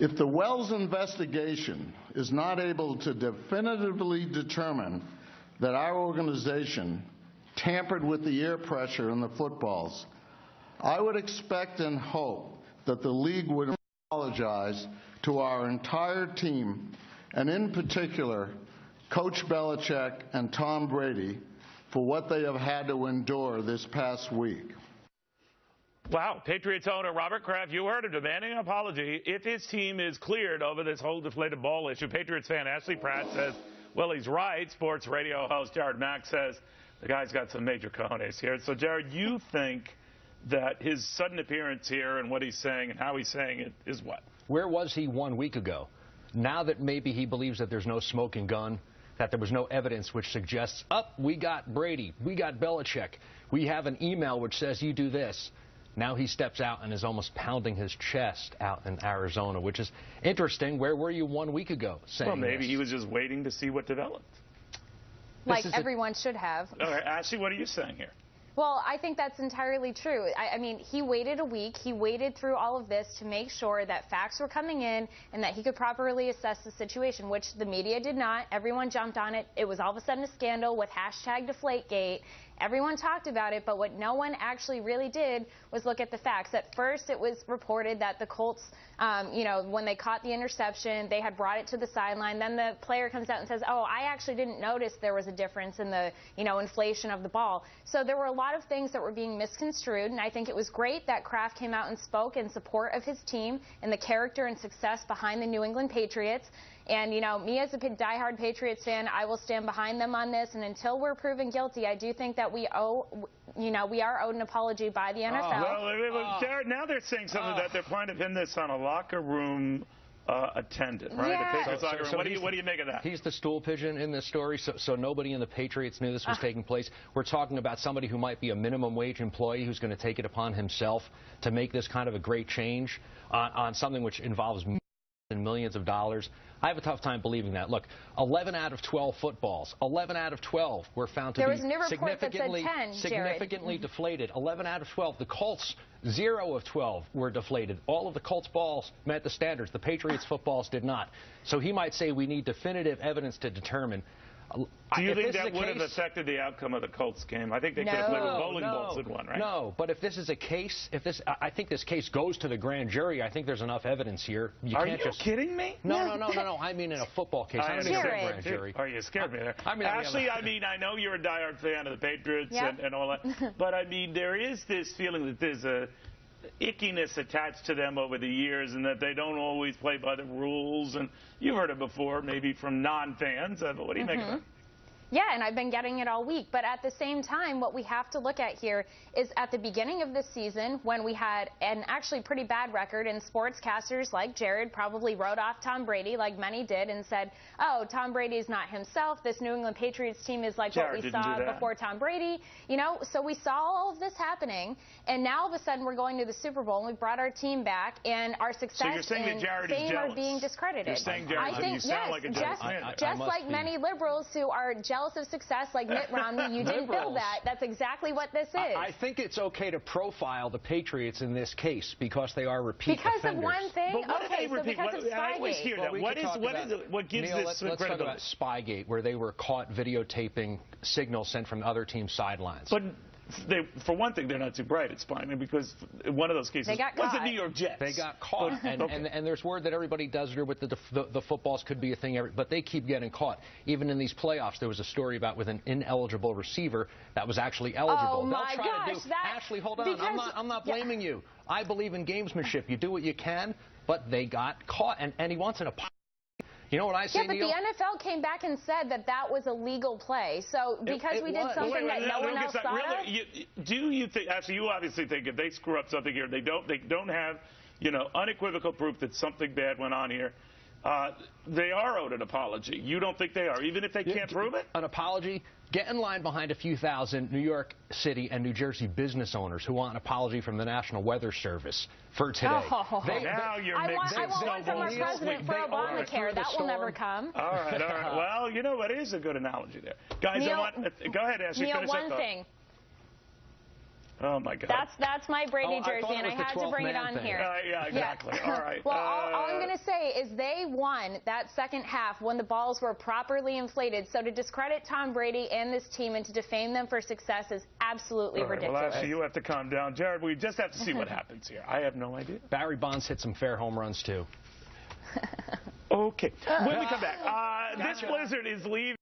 If the Wells investigation is not able to definitively determine that our organization tampered with the air pressure in the footballs, I would expect and hope that the league would apologize to our entire team, and in particular, Coach Belichick and Tom Brady, for what they have had to endure this past week. Wow. Patriots owner Robert Kraft, you heard him demanding an apology if his team is cleared over this whole deflated ball issue. Patriots fan Ashley Pratte says, well, he's right. Sports radio host Jared Mack says the guy's got some major cojones here. So, Jared, you think that his sudden appearance here and what he's saying and how he's saying it is what? Where was he 1 week ago? Now that maybe he believes that there's no smoking gun, that there was no evidence which suggests, we got Brady, we got Belichick, we have an email which says you do this. Now he steps out and is almost pounding his chest out in Arizona, which is interesting. Where were you 1 week ago saying Well, maybe this? he was just waiting to see what developed. Like everyone should have. All right, Ashley, what are you saying here? Well, I think that's entirely true. I mean, he waited a week. He waited through all of this to make sure that facts were coming in and that he could properly assess the situation, which the media did not. Everyone jumped on it. It was all of a sudden a scandal with #DeflateGate. Everyone talked about it, but what no one actually really did was look at the facts. At first, it was reported that the Colts, when they caught the interception, they had brought it to the sideline. Then the player comes out and says, I actually didn't notice there was a difference in the, inflation of the ball. So there were a lot of things that were being misconstrued, and I think it was great that Kraft came out and spoke in support of his team and the character and success behind the New England Patriots. And, me as a diehard Patriots fan, I will stand behind them on this. And until we're proven guilty, I do think that we are owed an apology by the NFL. Well, Jared, now they're saying something that they're trying to pin this on a locker room attendant, right? Yeah. The Patriots locker room. What do you make of that? He's the stool pigeon in this story, so nobody in the Patriots knew this was taking place. We're talking about somebody who might be a minimum wage employee who's going to take it upon himself to make this kind of a great change on something which involves millions of dollars. I have a tough time believing that. Look, 11 out of 12 footballs, 11 out of 12 were found to be significantly deflated. 11 out of 12. The Colts, 0 of 12 were deflated. All of the Colts balls met the standards. The Patriots footballs did not. So he might say we need definitive evidence to determine. Do you think that would have affected the outcome of the Colts game? I think they could have played with bowling balls and won, right? No, but if this is a case, I think this case goes to the grand jury. I think there's enough evidence here. Are you kidding me? No. I mean in a football case. I don't mean a grand jury. Oh, you scared me there. Ashley, I know you're a diehard fan of the Patriots and all that, but I mean there is this feeling that there's a ickiness attached to them over the years and that they don't always play by the rules. And you've heard it before, maybe from non-fans. But what do you make of it? Yeah, and I've been getting it all week. But at the same time, what we have to look at here is at the beginning of this season when we had an actually pretty bad record, and sportscasters like Jared probably wrote off Tom Brady, like many did, and said, Tom Brady is not himself. This New England Patriots team is like Jared what we saw before Tom Brady. So we saw all of this happening, and now all of a sudden we're going to the Super Bowl, and we brought our team back, and our success and fame are being discredited. You're saying Jared, I think, you sound like a jealous man. Just like many liberals who are jealous of success like Mitt Romney, you didn't build that. That's exactly what this is. I think it's okay to profile the Patriots in this case because they are repeat offenders. Because of one thing? But what okay, so because of Spygate. I always hear that. What gives Neil, this let's talk about Spygate, where they were caught videotaping signals sent from other teams' sidelines. But for one thing, they're not too bright at spying because one of those cases was the New York Jets. They got caught, and there's word that everybody does here with the footballs could be a thing, but they keep getting caught. Even in these playoffs, there was a story about with an ineligible receiver that was actually eligible. Oh my gosh! Ashley, hold on. I'm not blaming you. I believe in gamesmanship. You do what you can, but they got caught, and he wants an apology. You know what I say, Yeah, but Neil? the NFL came back and said that that was a legal play. So because we did something that no one else thought of? Do you think, actually, you obviously think if they screw up something here, they don't have, unequivocal proof that something bad went on here, they are owed an apology. You don't think they are, even if they can't prove it? An apology? Get in line behind a few thousand New York City and New Jersey business owners who want an apology from the National Weather Service for today. Now you're I want one from our president for Obamacare. That will never come. All right. Well, you know what is a good analogy there. Guys, Neil, go ahead, Ashley. Neil, finish one thing. Oh, my God. That's my Brady jersey, and I had to bring it on here. Yeah, exactly. All right. Well, all I'm going to say is they won that second half when the balls were properly inflated. So to discredit Tom Brady and this team and to defame them for success is absolutely ridiculous. Well, actually, you have to calm down. Jared, we just have to see what happens here. I have no idea. Barry Bonds hit some fair home runs, too. Okay. When we come back, this blizzard is leaving.